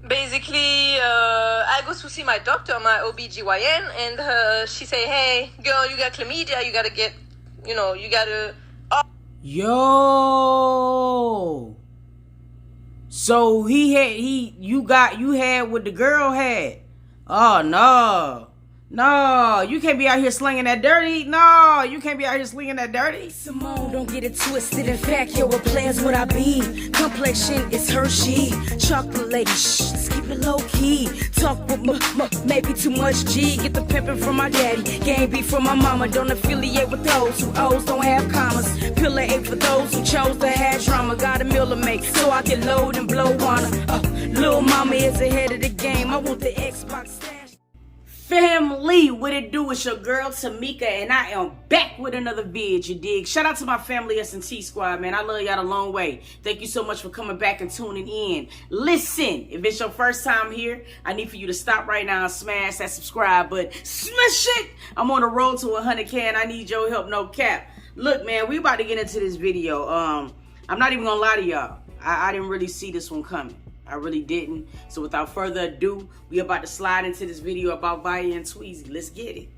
basically, I go to see my doctor, my OBGYN, and she say, hey, girl, you got chlamydia, you gotta get, you gotta... Yo. So you had what the girl had. Oh no. No, you can't be out here slinging that dirty. No, you can't be out here slinging that dirty. Simone, don't get it twisted. In fact, yo, what players would I be? Complexion is Hershey. Chocolate lady, shh, let's keep it low key. Talk with maybe too much G. Get the pimpin' from my daddy. Game beef from my mama. Don't affiliate with those who O's don't have commas. Pillar 8 for those who chose to have drama. Got a meal to make so I can load and blow on her. Lil' mama is ahead of the game. I want the Xbox stash. Family, what it do? It's your girl Tamika, and I am back with another vid, you dig? Shout out to my family S&T squad, man. I love y'all a long way. Thank you so much for coming back and tuning in. Listen, if it's your first time here, I need for you to stop right now and smash that subscribe button. Smash it! I'm on the road to 100K, and I need your help, no cap. Look, man, we about to get into this video. I'm not even gonna lie to y'all. I didn't really see this one coming. I really didn't. So without further ado, we about to slide into this video about Vaya and Tweezy. Let's get it.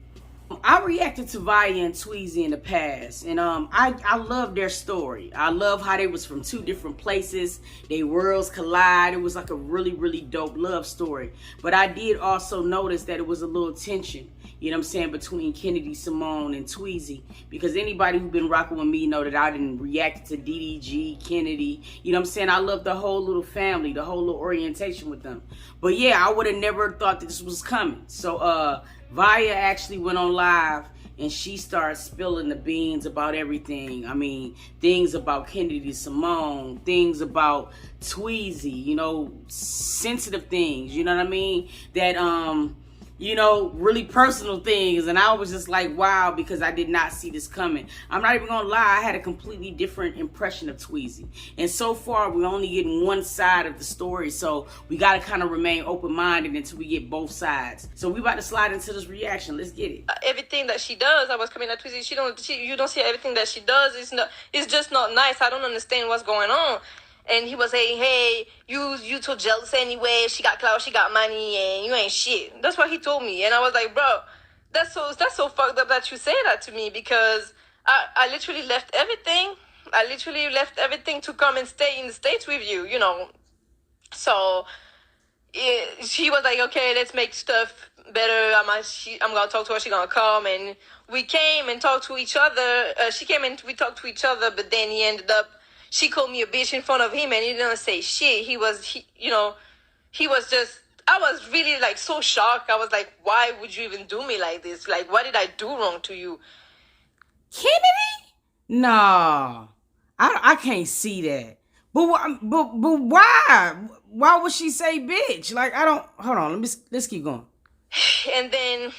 I reacted to Vaya and Tweezy in the past, and I love their story. I love how they was from two different places. They worlds collide. It was like a really, really dope love story. But I did also notice that it was a little tension, you know what I'm saying, between Kennedy Simone and Tweezy. Because anybody who been rocking with me know that I didn't react to DDG, Kennedy. You know what I'm saying? I love the whole little family, the whole little orientation with them. But yeah, I would have never thought that this was coming. So Vaya actually went on live and she started spilling the beans about everything. I mean, things about Kennedy Simone, things about Tweezy, you know, sensitive things, you know what I mean? That, you know, really personal things. And I was just like, wow, because I did not see this coming. I'm not even gonna lie, I had a completely different impression of Tweezy. And so far, we're only getting one side of the story. So we gotta kind of remain open-minded until we get both sides. So we about to slide into this reaction. Let's get it. Everything that she does, I was coming at Tweezy, you don't see everything that she does. It's just not nice. I don't understand what's going on. And he was saying, hey, you too jealous anyway. She got clout, she got money, and you ain't shit. That's what he told me. And I was like, bro, that's so fucked up that you say that to me, because I literally left everything. I literally left everything to come and stay in the States with you, you know. So she was like, okay, let's make stuff better. I'm gonna talk to her. She's gonna come, and we came and talked to each other. She came and we talked to each other, but then he ended up. She called me a bitch in front of him, and he didn't say shit. He was just. I was really like so shocked. I was like, why would you even do me like this? Like, what did I do wrong to you? Kennedy? No, I can't see that. But why? Why would she say bitch? Like, I don't. Hold on. Let's keep going. And then,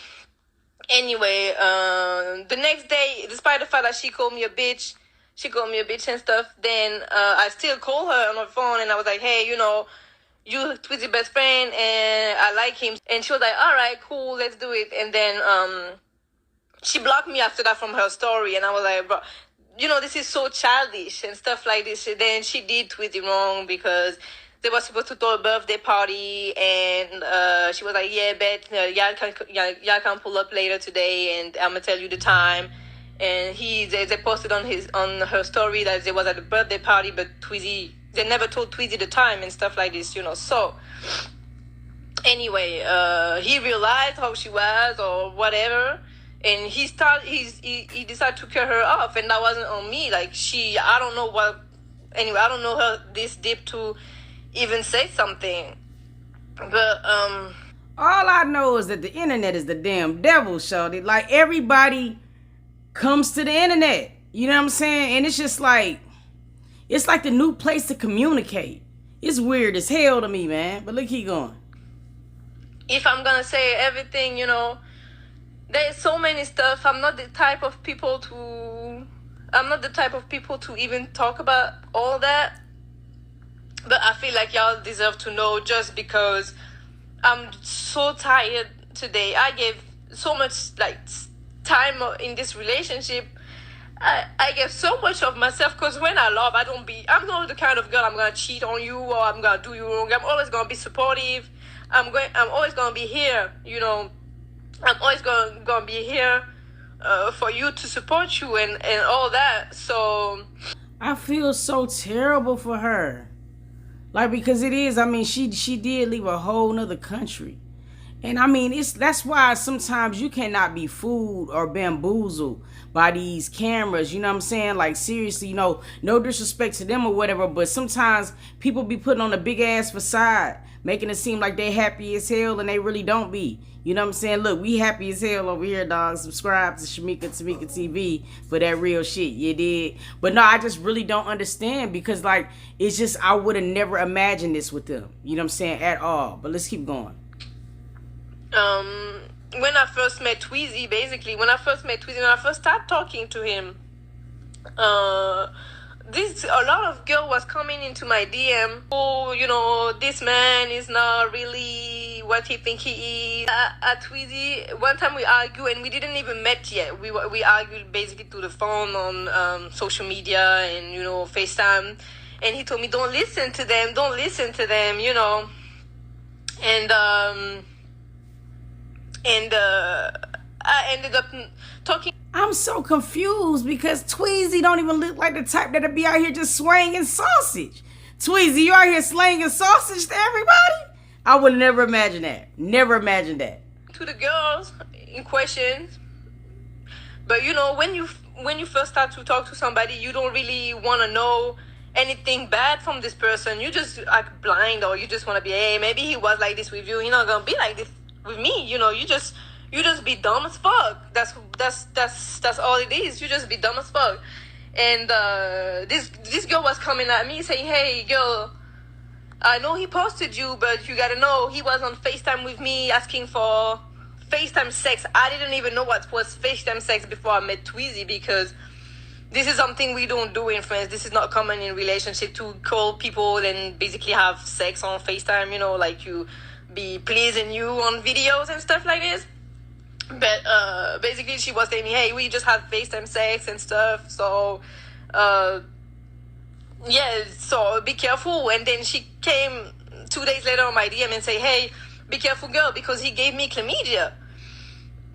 anyway, the next day, despite the fact that she called me a bitch. She called me a bitch and stuff. Then I still call her on her phone, and I was like, hey, you know, you Tweezy's best friend, and I like him. And she was like, all right, cool, let's do it. And then she blocked me after that from her story. And I was like, bro, you know, this is so childish and stuff like this. And then she did Tweezy wrong because they were supposed to throw a birthday party. And she was like, yeah, bet, y'all can pull up later today, and I'm going to tell you the time. And they posted on her story that they was at a birthday party, but they never told Tweezy the time and stuff like this, you know. So anyway, he realized how she was or whatever, and he decided to cut her off, and that wasn't on me. Like I don't know her this deep to even say something. But all I know is that the internet is the damn devil, shorty. Like, everybody comes to the internet, you know what I'm saying? And it's just like, it's like the new place to communicate. It's weird as hell to me, man. But look, keep going. If I'm gonna say everything, you know, there's so many stuff. I'm not the type of people to even talk about all that. But I feel like y'all deserve to know, just because I'm so tired today. I gave so much like time in this relationship. I give so much of myself because when I love, I'm not the kind of girl I'm gonna cheat on you or I'm gonna do you wrong. I'm always gonna be supportive. I'm always gonna be here. You know, I'm always gonna be here for you to support you and all that. So I feel so terrible for her. Like, because it is, I mean, she did leave a whole nother country. And I mean, that's why sometimes you cannot be fooled or bamboozled by these cameras. You know what I'm saying? Like, seriously, you know, no disrespect to them or whatever, but sometimes people be putting on a big ass facade, making it seem like they happy as hell and they really don't be. You know what I'm saying? Look, we happy as hell over here, dog. Subscribe to Tamika TV for that real shit. You did. But no, I just really don't understand because, like, it's just, I would have never imagined this with them. You know what I'm saying? At all. But let's keep going. When I first met Tweezy, when I first started talking to him, a lot of girl was coming into my DM. Oh, you know, this man is not really what he think he is. At Tweezy, one time we argued and we didn't even met yet. We argued basically through the phone on social media and, you know, FaceTime. And he told me, don't listen to them, you know. And I ended up talking. I'm so confused because Tweezy don't even look like the type that'll be out here just swinging sausage. Tweezy, you out here slanging sausage to everybody? I would never imagine that. Never imagine that. To the girls in question. But you know, when you first start to talk to somebody, you don't really want to know anything bad from this person. You just act blind, or you just want to be, hey, maybe he was like this with you. He's not gonna be like this with me. You know, you just be dumb as fuck. That's all it is. You just be dumb as fuck. And this girl was coming at me saying, hey girl, I know he posted you, but you gotta know he was on FaceTime with me asking for FaceTime sex. I didn't even know what was FaceTime sex before I met Tweezy, because this is something we don't do in France. This is not common in relationship to call people and basically have sex on FaceTime, you know, like you be pleasing you on videos and stuff like this. But basically she was saying, hey, we just have FaceTime sex and stuff. So, yeah, so be careful. And then she came 2 days later on my DM and say, hey, be careful, girl, because he gave me chlamydia.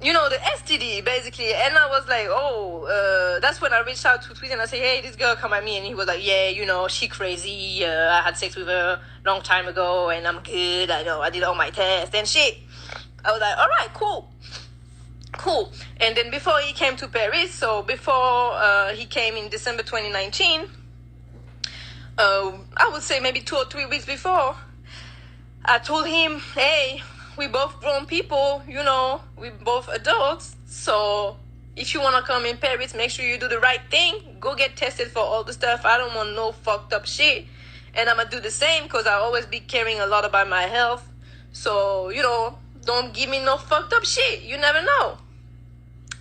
You know, the STD, basically. And I was like, oh, that's when I reached out to Tweezy and I said, hey, this girl come at me. And he was like, yeah, you know, she crazy. I had sex with her a long time ago and I'm good. I know, I did all my tests and shit. I was like, all right, cool. And then before he came to Paris, so before he came in December 2019, I would say maybe 2 or 3 weeks before, I told him, hey, we both grown people, you know, we both adults. So if you want to come in Paris, make sure you do the right thing. Go get tested for all the stuff. I don't want no fucked up shit. And I'm going to do the same because I always be caring a lot about my health. So, you know, don't give me no fucked up shit. You never know.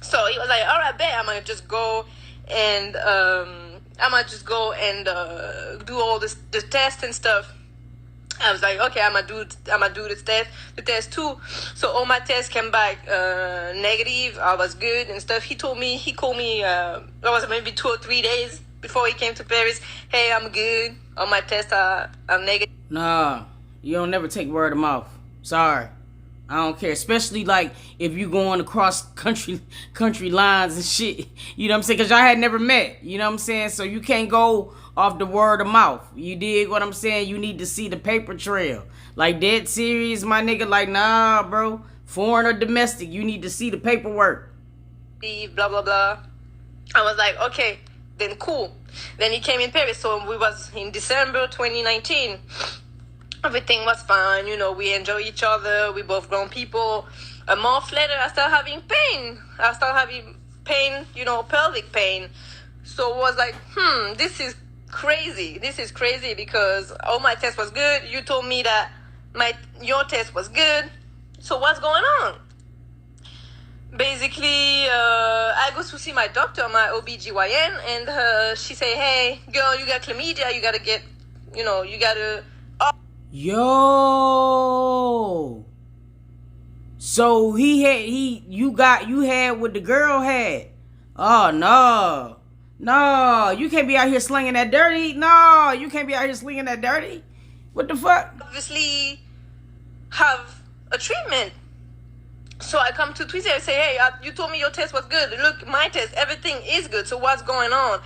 So he was like, all right, bet I'm going to just go and do all the tests and stuff. I was like, okay, I'm gonna do the test too. So all my tests came back negative. I was good and stuff. He called me. It was maybe 2 or 3 days before he came to Paris. Hey, I'm good. All my tests are negative. Nah, you don't never take word of mouth. Sorry, I don't care. Especially like if you going across country lines and shit. You know what I'm saying? Cause y'all had never met. You know what I'm saying? So you can't go off the word of mouth. You dig what I'm saying? You need to see the paper trail. Like, dead serious, my nigga. Like, nah, bro. Foreign or domestic, you need to see the paperwork. Blah, blah, blah. I was like, okay, then cool. Then he came in Paris. So we was in December 2019. Everything was fine. You know, we enjoy each other. We both grown people. A month later, I started having pain. You know, pelvic pain. So it was like, this is crazy because all my test was good. You told me that your test was good. So what's going on? Basically, I go to see my doctor, my OBGYN, and she say, hey, girl, you got chlamydia. You gotta get, Yo. So you had what the girl had. Oh no. No, you can't be out here slinging that dirty. No, you can't be out here slinging that dirty. What the fuck? Obviously have a treatment. So I come to Tweezy, I say, hey, you told me your test was good. Look, my test, everything is good. So what's going on?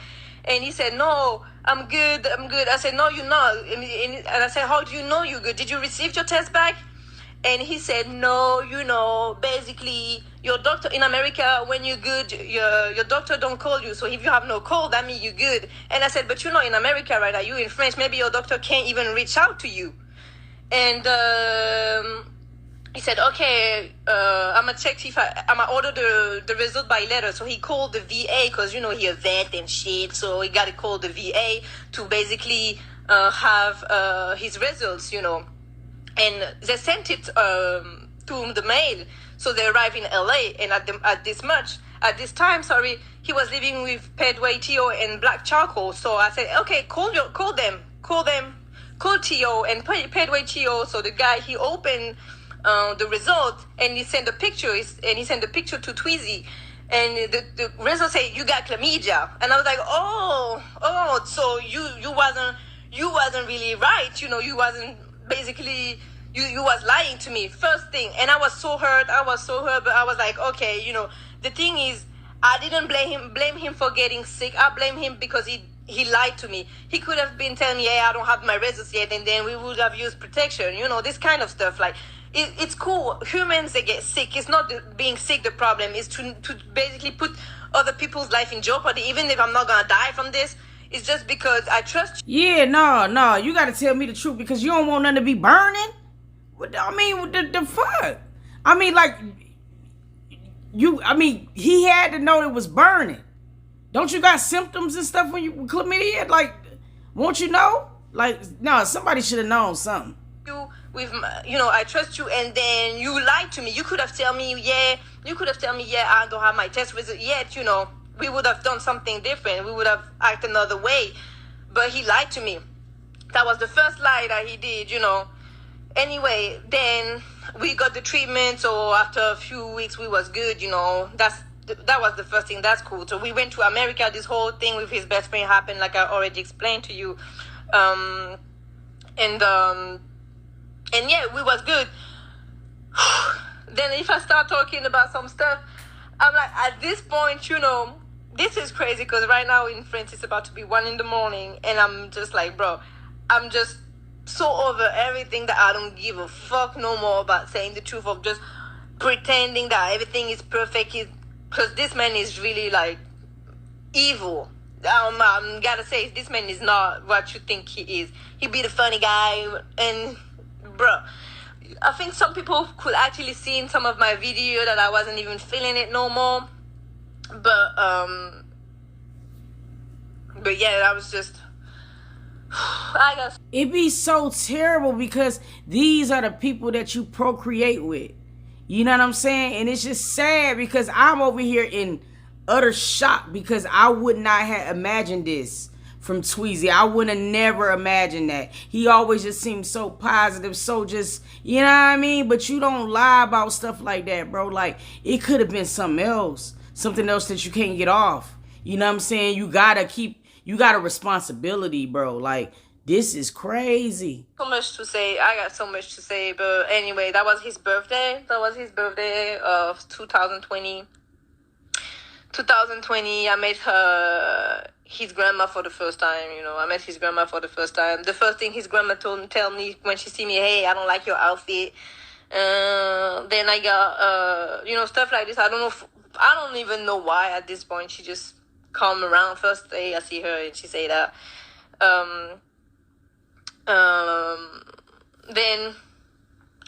And he said, no, I'm good. I said, no, you're not. And I said, how do you know you're good? Did you receive your test back? And he said, no, basically, your doctor in America, when you're good, your doctor don't call you. So if you have no call, that means you're good. And I said, but you're not in America right now. You're in France. Maybe your doctor can't even reach out to you. And he said, okay, I'm going to check if I'm going to order the result by letter. So he called the VA because, he a vet and shit. So he got to call the VA to basically have his results, And they sent it to the mail. So they arrived in LA. And at this time, he was living with Pedway, Tio, and Black Charcoal. So I said, okay, call them. Call Tio and Pedway Tio. So the guy, he opened the result and he sent a picture. And he sent a picture to Tweezy. And the result said, you got chlamydia. And I was like, oh, so you wasn't really right. You wasn't basically, you was lying to me. First thing. And I was so hurt. But I was like, okay, the thing is, I didn't blame him for getting sick. I blame him because he lied to me. He could have been telling me, hey, I don't have my results yet, and then we would have used protection, this kind of stuff. Like, it's cool. Humans, they get sick. It's not being sick the problem. It's to basically put other people's life in jeopardy, even if I'm not going to die from this. It's just because I trust you. Yeah, no. You got to tell me the truth because you don't want nothing to be burning. I mean, what the fuck? I mean, like... he had to know it was burning. Don't you got symptoms and stuff when you chlamydia? Like, won't you know? Like, no, somebody should have known something. I trust you, and then you lied to me. You could have told me, I don't have my test result yet, We would have done something different. We would have acted another way. But he lied to me. That was the first lie that he did, Anyway, then we got the treatment, so after a few weeks we was good, that was the first thing. That's cool. So we went to America. This whole thing with his best friend happened, like I already explained to you. And yeah, we was good. Then if I start talking about some stuff, I'm like, at this point, this is crazy because right now in France it's about to be 1 a.m, and I'm just like, bro, I'm just so over everything that I don't give a fuck no more about saying the truth, of just pretending that everything is perfect, because this man is really like evil. I'm gotta say, this man is not what you think he is. He be the funny guy, and bro, I think some people could actually see in some of my video that I wasn't even feeling it no more, but yeah, I was just, I guess. It be so terrible because these are the people that you procreate with. You know what I'm saying? And it's just sad because I'm over here in utter shock because I would not have imagined this from Tweezy. I would have never imagined that. He always just seems so positive, so just, you know what I mean? But you don't lie about stuff like that, bro. Like, it could have been something else that you can't get off. You know what I'm saying? You got a responsibility, bro. Like, this is crazy. So much to say. I got so much to say. But anyway, that was his birthday. Of 2020. 2020, I met his grandma for the first time. The first thing his grandma tell me when she see me, hey, I don't like your outfit. Then I got, stuff like this. I don't even know why at this point. She just come around. First day I see her and she say that. Then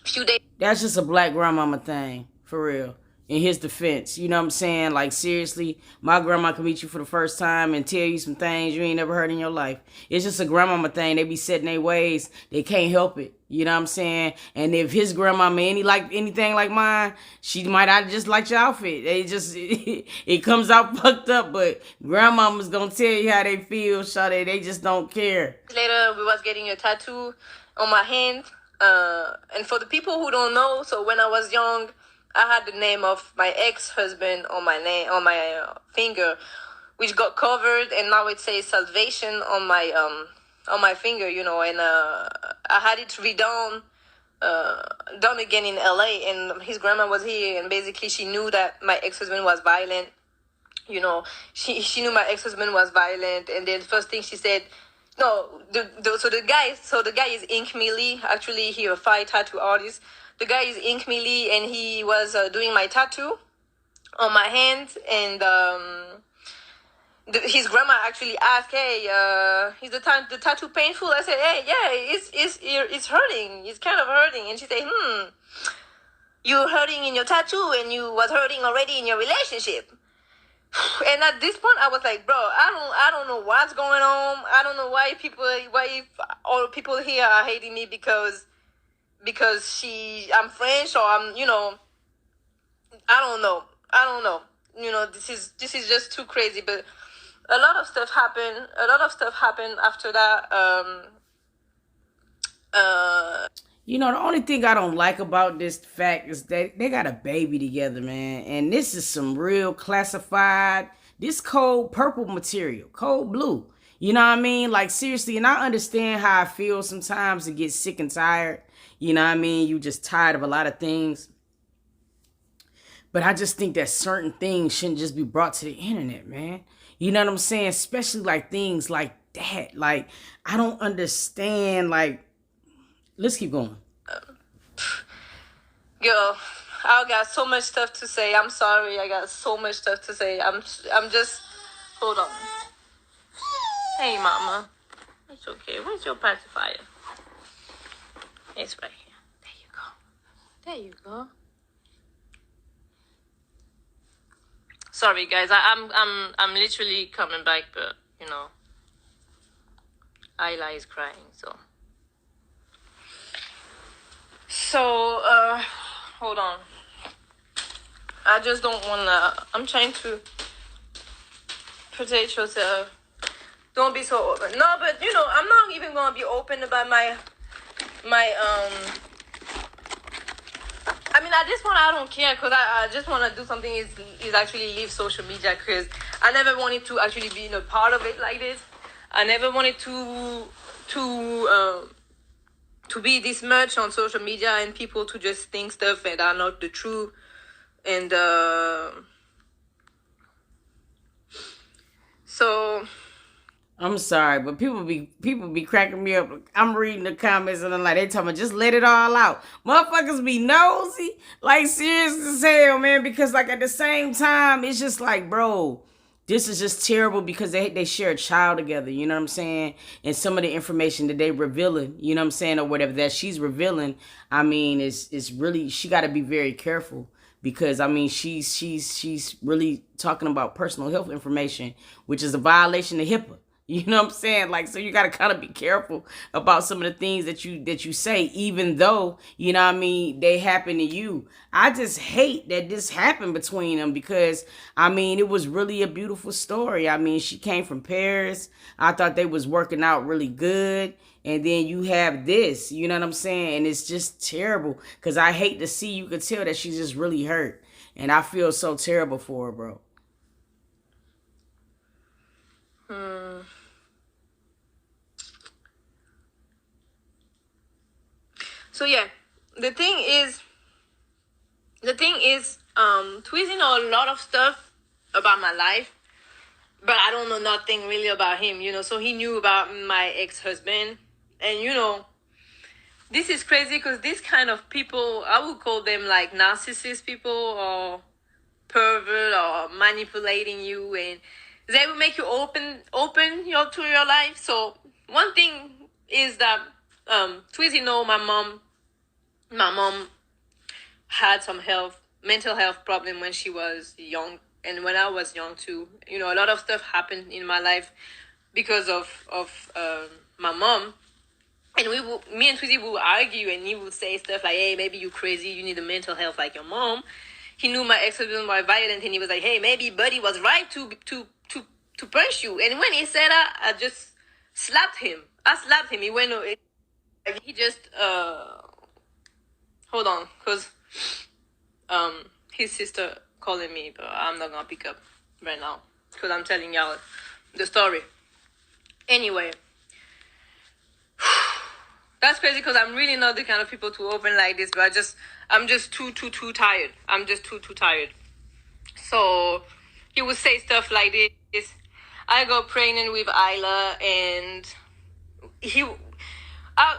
few days. That's just a black grandmama thing, for real. In his defense, you know what I'm saying? Like, seriously, my grandma can meet you for the first time and tell you some things you ain't never heard in your life. It's just a grandmama thing. They be set in their ways. They can't help it. You know what I'm saying? And if his grandmama anything like mine, she might not just like your outfit. It comes out fucked up, but grandmama's gonna tell you how they feel, Shawty. They just don't care. Later, we was getting a tattoo on my hand. And for the people who don't know, so when I was young, I had the name of my ex-husband on my finger, which got covered, and now it says salvation on my finger, and I had it redone, done again in LA, and his grandma was here, and basically she knew that my ex-husband was violent. She knew my ex-husband was violent, and then first thing she said, no, the guy is Ink Millie. Actually, he a Thai tattoo artist. The guy is Ink Millie, and he was doing my tattoo on my hand, and his grandma actually asked, "Hey, is the tattoo painful?" I said, "Hey, yeah, it's hurting. It's kind of hurting." And she said, "You're hurting in your tattoo, and you was hurting already in your relationship." And at this point, I was like, "Bro, I don't know what's going on. I don't know why all people here are hating me because I'm French, or I'm, I don't know. This is just too crazy." But a lot of stuff happened. After that. The only thing I don't like about this fact is that they got a baby together, man. And this is some real classified, this cold purple material, cold blue. You know what I mean? Like, seriously, and I understand how I feel sometimes to get sick and tired. You know what I mean? You just tired of a lot of things. But I just think that certain things shouldn't just be brought to the internet, man. You know what I'm saying? Especially like things like that. Like, I don't understand, like, let's keep going. Girl, I got so much stuff to say. I'm sorry. I got so much stuff to say. I'm just... Hold on. Hey, Mama. It's okay. Where's your pacifier? It's right here. There you go. Sorry, guys. I'm literally coming back, but, Ayla is crying, so... hold on. I just don't wanna... I'm trying to protect yourself. Don't be so open. No, but, I'm not even gonna be open about my I mean, at this point, I don't care, because I just want to do something is actually leave social media, because I never wanted to actually be a part of it like this. I never wanted to be this much on social media and people to just think stuff that are not the truth. And so... I'm sorry, but people be cracking me up. I'm reading the comments and I'm like, they talking about just let it all out. Motherfuckers be nosy, like serious as hell, man. Because like at the same time, it's just like, bro, this is just terrible because they share a child together. You know what I'm saying? And some of the information that they revealing, you know what I'm saying, or whatever that she's revealing, I mean, it's really, she got to be very careful. Because I mean, she's really talking about personal health information, which is a violation of HIPAA. You know what I'm saying? Like, so you got to kind of be careful about some of the things that you say, even though, you know what I mean, they happen to you. I just hate that this happened between them because, I mean, it was really a beautiful story. I mean, she came from Paris. I thought they was working out really good. And then you have this, you know what I'm saying? And it's just terrible because I hate to see, you could tell that she's just really hurt. And I feel so terrible for her, bro. So yeah, the thing is, Tweezy know a lot of stuff about my life, but I don't know nothing really about him, So he knew about my ex-husband, and this is crazy because this kind of people, I would call them like narcissist people or pervert or manipulating you, and they will make you open to your life. So one thing is that Tweezy know my mom had some mental health problem when she was young, and when I was young too. A lot of stuff happened in my life because of my mom. And me and Tweezy would argue, and he would say stuff like, "Hey, maybe you crazy, you need a mental health like your mom." He knew my ex-husband was violent, and he was like, "Hey, maybe Buddy was right to punch you." And when he said that, I just slapped him. He went, he just, hold on, because his sister calling me, but I'm not gonna pick up right now. because I'm telling y'all the story. Anyway, that's crazy because I'm really not the kind of people to open like this, but I'm just too tired. I'm just too tired. So he would say stuff like this. I got pregnant with Isla, and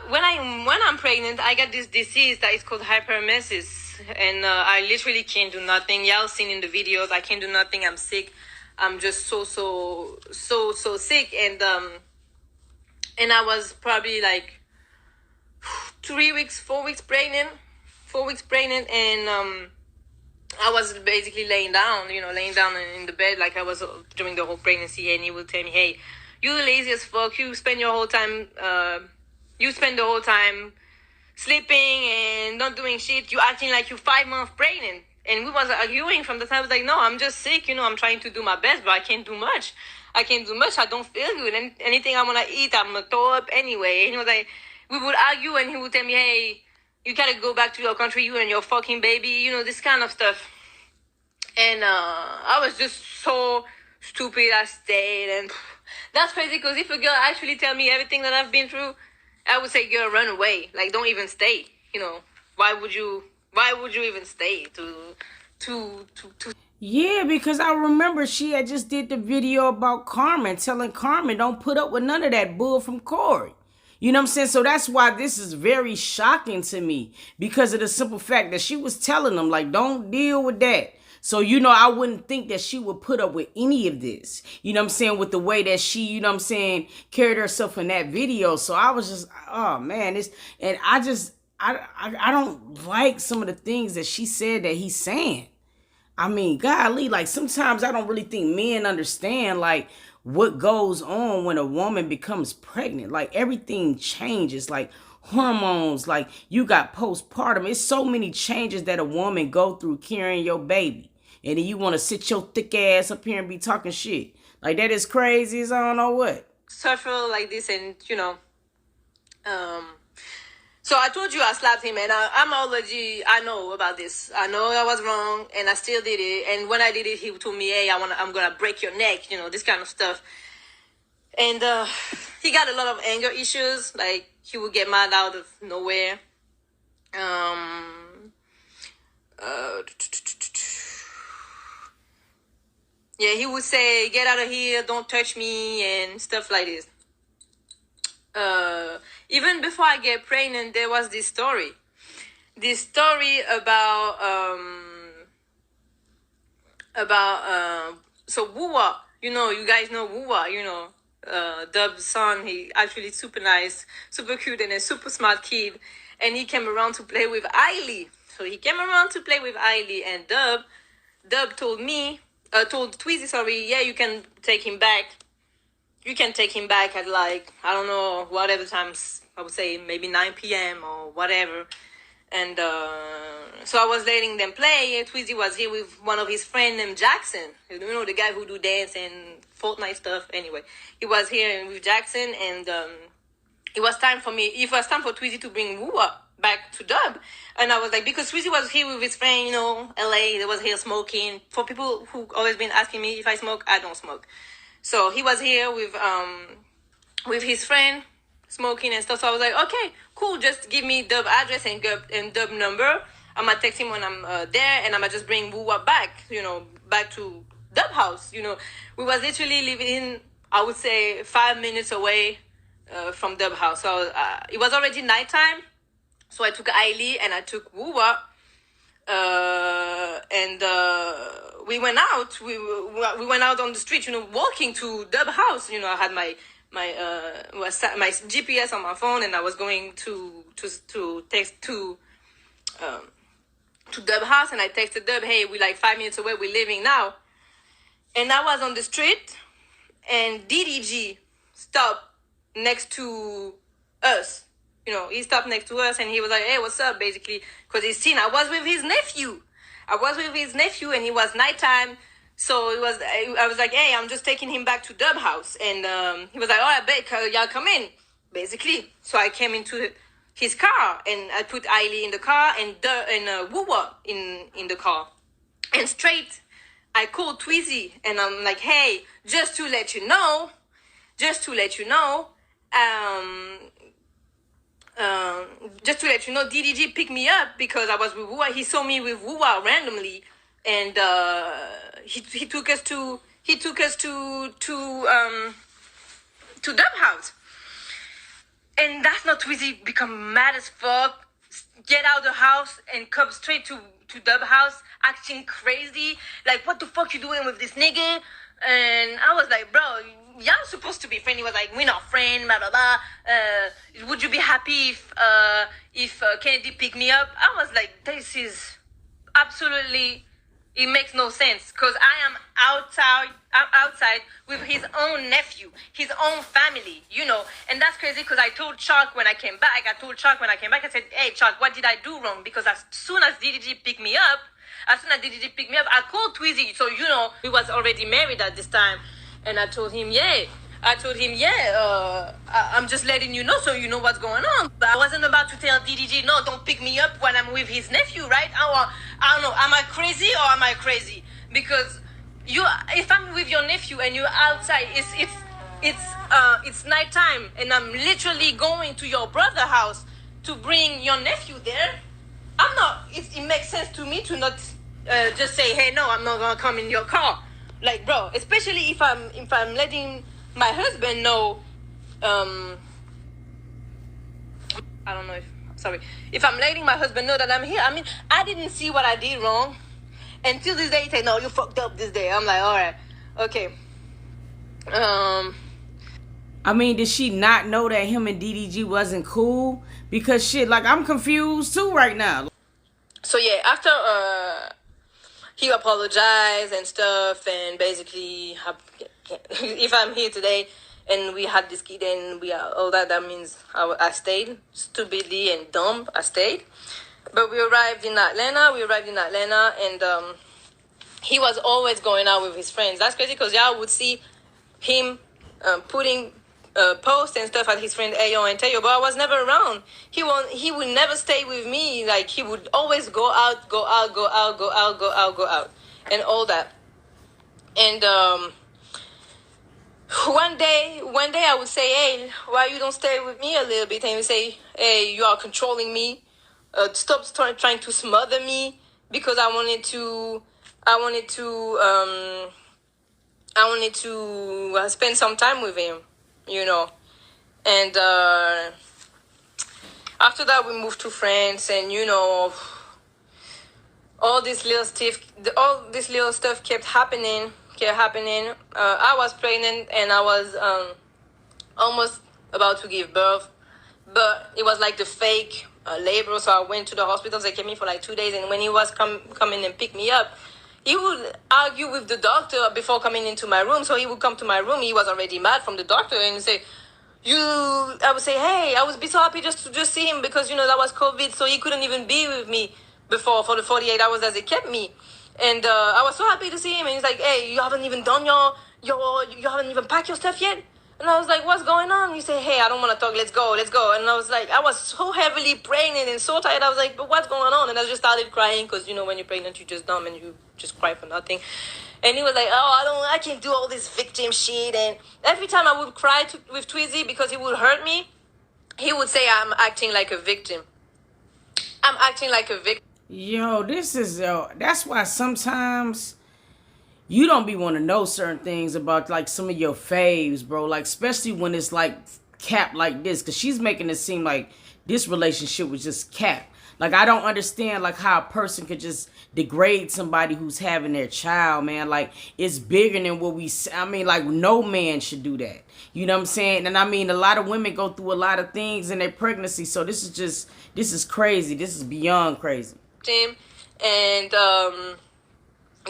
when I'm pregnant, I get this disease that is called hyperemesis, and I literally can't do nothing. Y'all seen in the videos, I can't do nothing. I'm sick. I'm just so sick, and I was probably like 4 weeks pregnant, and I was basically laying down in the bed like I was during the whole pregnancy, and he would tell me, "Hey, you lazy as fuck. You spend the whole time sleeping and not doing shit. You acting like you're 5 months pregnant." And we was arguing from the time. I was like, "No, I'm just sick. I'm trying to do my best, but I can't do much. I don't feel good. And anything I wanna eat, I'm gonna throw up anyway." And he was like, we would argue, and he would tell me, "Hey, you gotta go back to your country, you and your fucking baby," this kind of stuff. And I was just so stupid. I stayed, and that's crazy because if a girl actually tell me everything that I've been through, I would say, "Girl, run away. Like, don't even stay." Why would you even stay to Yeah, because I remember she had just did the video about Carmen, telling Carmen don't put up with none of that bull from Corey. You know what I'm saying? So that's why this is very shocking to me, because of the simple fact that she was telling them, like, don't deal with that. So, I wouldn't think that she would put up with any of this, you know what I'm saying, with the way that she, you know what I'm saying, carried herself in that video. So I was just, oh man, I don't like some of the things that she said that he's saying. I mean, golly, like sometimes I don't really think men understand like what goes on when a woman becomes pregnant. Like everything changes, like hormones, like you got postpartum. It's so many changes that a woman go through carrying your baby. And then you want to sit your thick ass up here and be talking shit. Like that is crazy as I don't know what. suffer like this, and so I told you I slapped him, and I know about this. I know I was wrong, and I still did it. And when I did it, he told me, "Hey, I'm gonna break your neck," this kind of stuff. And he got a lot of anger issues. Like he would get mad out of nowhere. Yeah, he would say, "Get out of here, don't touch me," and stuff like this. Even before I get pregnant, there was this story. About so Wuwa, you guys know Wuwa, Dub's son. He actually super nice, super cute, and a super smart kid. And he came around to play with Ailey. So he came around to play with Ailey, and Dub told Tweezy, sorry, yeah, you can take him back. You can take him back at like, I don't know, whatever times, I would say maybe 9 p.m. or whatever. And so I was letting them play. Tweezy was here with one of his friends named Jackson. The guy who do dance and Fortnite stuff. Anyway, he was here with Jackson, and it was time for Tweezy to bring Woowa back to Dub. And I was like, because Tweezy was here with his friend, LA, they was here smoking. For people who always been asking me if I smoke, I don't smoke. So he was here with his friend smoking and stuff. So I was like, okay, cool. Just give me Dub address and Dub number. I'm gonna text him when I'm there, and I'm gonna just bring Woowa back, back to Dub house. We was literally living, I would say, 5 minutes away from Dub house. So it was already nighttime. So I took Ailey and I took Woowa. And we went out. We went out on the street, walking to Dub house. I had my GPS on my phone, and I was going to text to Dub house, and I texted Dub, "Hey, we're like 5 minutes away. We're leaving now." And I was on the street, and DDG stopped next to us. He stopped next to us, and he was like, "Hey, what's up?" Basically, because he's seen I was with his nephew. And it was nighttime. So I was like, "Hey, I'm just taking him back to Dub house." And he was like, "Oh, I bet y'all come in," basically. So I came into his car, and I put Ailey in the car and Woowa in the car. And straight I called Tweezy and I'm like, hey, just to let you know, um, DDG picked me up because I was with Wua. He saw me with Wua randomly, and he took us to Dub House. And that's not Tweezy become mad as fuck, get out of the house and come straight to Dub House, acting crazy. Like, what the fuck you doing with this nigga? And I was like, bro, y'all supposed to be friends. He was like, we're not friends, blah, blah, blah. Would you be happy if Kennedy picked me up? I was like, this is absolutely... It makes no sense because I am outside with his own nephew, his own family, and that's crazy because I told Chuck when I came back, I said, hey, Chuck, what did I do wrong? Because as soon as DDG picked me up, I called Tweezy, so, we was already married at this time, and I told him, I'm just letting you know so you know what's going on. But I wasn't about to tell DDG, no, don't pick me up when I'm with his nephew, right? I don't know, am I crazy or am I crazy? Because if I'm with your nephew and you're outside, it's nighttime and I'm literally going to your brother's house to bring your nephew there. It makes sense to me to not just say, hey, no, I'm not gonna come in your car. Like, bro, especially if I'm letting my husband know, if I'm letting my husband know that I'm here. I mean, I didn't see what I did wrong until this day. He said, no, you fucked up this day. I'm like, all right, okay. I mean, did she not know that him and DDG wasn't cool? Because shit, like, I'm confused too right now. So yeah, after he apologized and stuff, and basically, if I'm here today and we had this kid and that means I stayed stupidly and dumb. I stayed, but we arrived in Atlanta, and he was always going out with his friends. That's crazy because y'all would see him putting posts and stuff at his friend Ayo and Tayo, but I was never around. He would never stay with me. Like, he would always go out, and all that. And one day I would say, hey, why you don't stay with me a little bit? And he would say, hey, you are controlling me. Stop trying to smother me because I wanted to spend some time with him, And after that, we moved to France, and all this little stuff kept happening. I was pregnant, and I was almost about to give birth, but it was like the fake labor. So I went to the hospital. They kept me for like 2 days, and when he was coming and pick me up, he would argue with the doctor before coming into my room. So he would come to my room. He was already mad from the doctor and say, I would say, hey, I would be so happy just to see him because, that was COVID. So he couldn't even be with me before for the 48 hours that they kept me. And I was so happy to see him. And he's like, hey, you haven't even done you haven't even packed your stuff yet? And I was like, what's going on? He said, hey, I don't want to talk. Let's go. And I was like, I was so heavily pregnant and so tired. I was like, but what's going on? And I just started crying because, when you're pregnant, you're just dumb and you just cry for nothing. And he was like, oh, I can't do all this victim shit. And every time I would cry with Tweezy because he would hurt me, he would say, I'm acting like a victim. Yo, that's why sometimes you don't be want to know certain things about, like, some of your faves, bro. Like, especially when it's, like, capped like this. Because she's making it seem like this relationship was just capped. Like, I don't understand, like, how a person could just degrade somebody who's having their child, man. Like, it's bigger than what like, no man should do that. You know what I'm saying? And I mean, a lot of women go through a lot of things in their pregnancy. So this is crazy. This is beyond crazy. And,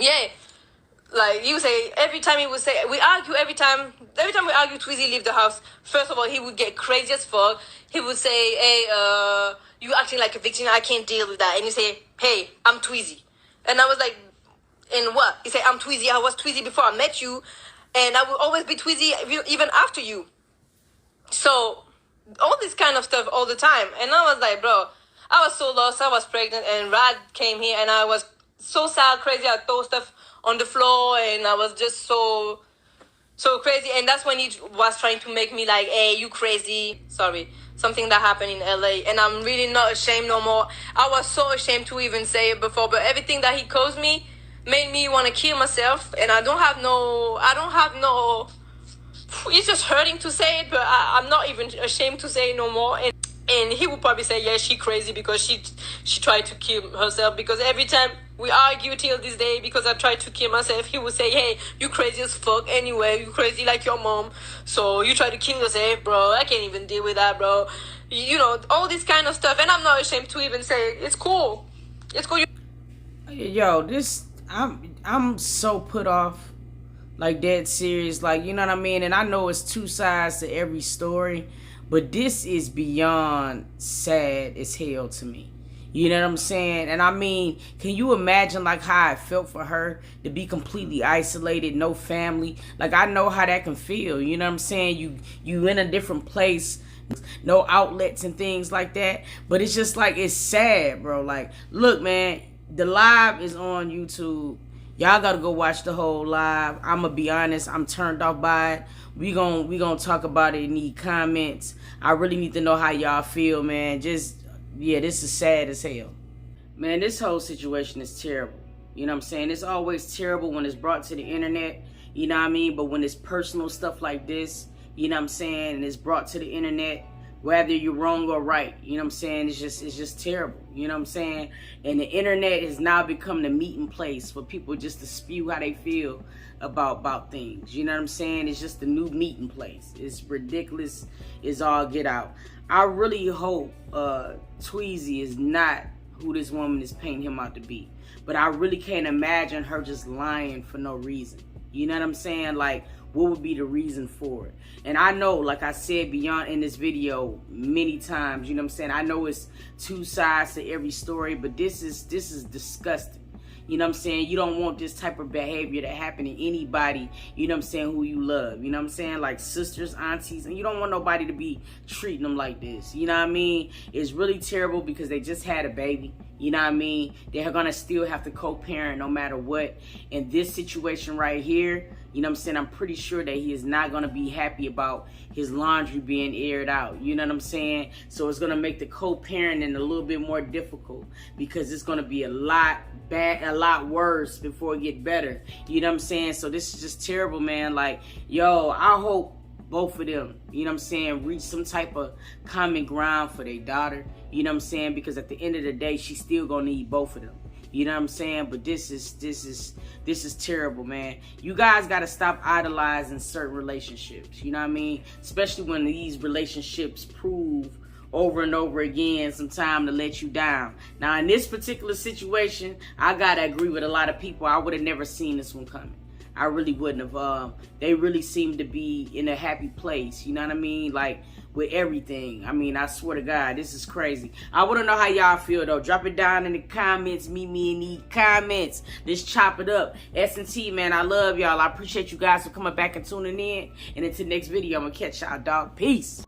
yeah. Like, he would say, every time we argue, every time we argue, Tweezy leave the house, first of all, he would get crazy as fuck. He would say, hey, you acting like a victim, I can't deal with that. And you say, hey, I'm Tweezy. And I was like, and what? He said, I'm Tweezy, I was Tweezy before I met you, and I will always be Tweezy even after you. So, all this kind of stuff all the time. And I was like, bro, I was so lost, I was pregnant, and Rad came here, and I was so sad, crazy, I throw stuff on the floor, and I was just so crazy. And that's when he was trying to make me like, hey, you crazy. Sorry, something that happened in LA, and I'm really not ashamed no more. I was so ashamed to even say it before, but everything that he caused me made me want to kill myself, and I don't have no, it's just hurting to say it, but I'm not even ashamed to say it no more. And he would probably say, yeah, she crazy because she tried to kill herself. Because every time we argue till this day, because I tried to kill myself, he would say, hey, you crazy as fuck anyway. You crazy like your mom. So you try to kill yourself, bro. I can't even deal with that, bro. You know, all this kind of stuff. And I'm not ashamed to even say it. It's cool. It's cool. Yo, I'm so put off, like dead serious, like, you know what I mean? And I know it's two sides to every story, but this is beyond sad as hell to me. You know what I'm saying? And I mean, can you imagine like how it felt for her to be completely isolated, no family? Like, I know how that can feel. You know what I'm saying? You in a different place, no outlets and things like that. But it's just like, it's sad, bro. Like, look, man, the live is on YouTube. Y'all gotta go watch the whole live. I'ma be honest, I'm turned off by it. We gon' talk about it in the comments. I really need to know how y'all feel, man. Yeah, this is sad as hell. Man, this whole situation is terrible. You know what I'm saying? It's always terrible when it's brought to the internet. You know what I mean? But when it's personal stuff like this, you know what I'm saying, and it's brought to the internet, whether you're wrong or right, you know what I'm saying, it's just terrible, you know what I'm saying? And the internet has now become the meeting place for people just to spew how they feel about things, you know what I'm saying? It's just the new meeting place. It's ridiculous, it's all get out. I really hope Tweezy is not who this woman is painting him out to be, but I really can't imagine her just lying for no reason. You know what I'm saying? Like, what would be the reason for it? And I know, like I said beyond in this video many times, you know what I'm saying, I know it's two sides to every story, but this is disgusting. You know what I'm saying? You don't want this type of behavior to happen to anybody, you know what I'm saying, who you love. You know what I'm saying? Like sisters, aunties, and you don't want nobody to be treating them like this. You know what I mean? It's really terrible because they just had a baby. You know what I mean? They're going to still have to co-parent no matter what. In this situation right here, you know what I'm saying, I'm pretty sure that he is not going to be happy about his laundry being aired out. You know what I'm saying? So it's going to make the co-parenting a little bit more difficult because it's going to be a lot worse before it get better. You know what I'm saying? So this is just terrible, man. Like, yo, I hope both of them, you know what I'm saying, reach some type of common ground for their daughter. You know what I'm saying? Because at the end of the day, she's still gonna need both of them. You know what I'm saying? But this is terrible, man. You guys gotta stop idolizing certain relationships. You know what I mean? Especially when these relationships prove over and over again sometime to let you down. Now, in this particular situation, I gotta agree with a lot of people. I would have never seen this one coming. I really wouldn't have. They really seem to be in a happy place. You know what I mean? Like, with everything. I mean, I swear to God, this is crazy. I want to know how y'all feel, though. Drop it down in the comments. Meet me in the comments. Let's chop it up. S&T, man, I love y'all. I appreciate you guys for coming back and tuning in. And until next video, I'm going to catch y'all, dog. Peace.